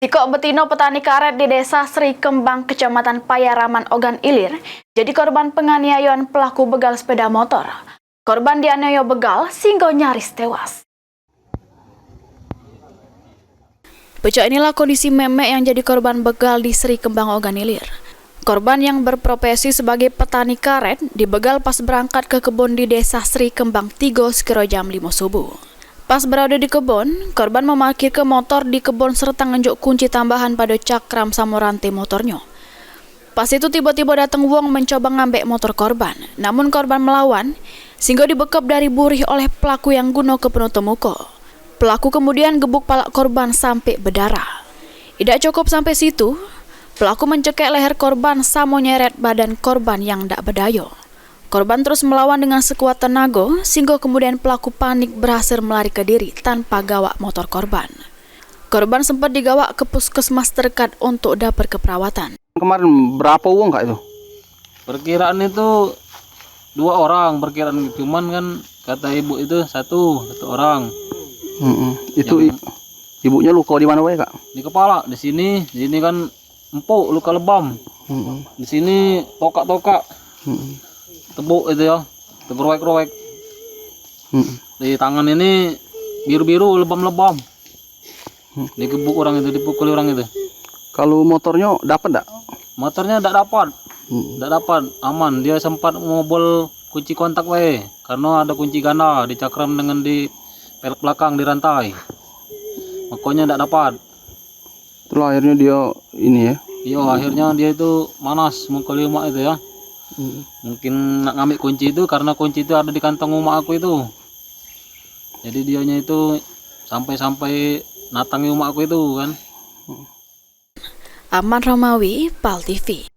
Sikok Betino petani karet di Desa Sri Kembang, Kecamatan Payaraman, Ogan Ilir, jadi korban penganiayaan pelaku begal sepeda motor. Korban dianiaya begal sehingga nyaris tewas. Pecah inilah kondisi Memek yang jadi korban begal di Sri Kembang, Ogan Ilir. Korban yang berprofesi sebagai petani karet dibegal pas berangkat ke kebun di Desa Sri Kembang 3 sekira jam 5 subuh. Pas berada di kebun, korban memarkir ke motor di kebun serta ngenjuk kunci tambahan pada cakram sama rantai motornya. Pas itu tiba-tiba datang wong mencoba ngambek motor korban, namun korban melawan sehingga dibekap dari burih oleh pelaku yang guna ke penutup muka. Pelaku kemudian gebuk palak korban sampai berdarah. Tidak cukup sampai situ, pelaku mencekek leher korban sama nyeret badan korban yang tidak berdaya. Korban terus melawan dengan sekuat tenaga, sehingga kemudian pelaku panik berhasil melarikan diri tanpa gawak motor korban. Korban sempat digawak ke puskesmas terdekat untuk dapat keperawatan. Kemarin berapa uang kak itu? Perkiraan itu 2 orang, perkiraan cuman kan kata ibu itu satu orang. Itu ibunya luka di mana kak? Di kepala, di sini kan empuk luka lebam. Di sini tokak-tokak. Tebuk itu ya, terowek-rowek. Di tangan ini biru-biru lebam-lebam. Digebuk orang itu, dipukul orang itu. Kalau motornya dapat enggak? Motornya tidak dapat. Tidak dapat, aman. Dia sempat ngobol kunci kontak wae karena ada kunci ganda dicakram dengan di pelek belakang di rantai. Makanya tidak dapat. Itulah akhirnya dia ini ya. Iya, akhirnya dia itu manas mukul emak itu ya. Mungkin nak ngambil kunci itu karena kunci itu ada di kantong emak aku itu. Jadi dianya itu sampai natangi emak aku itu kan. Aman Romawi, PAL TV.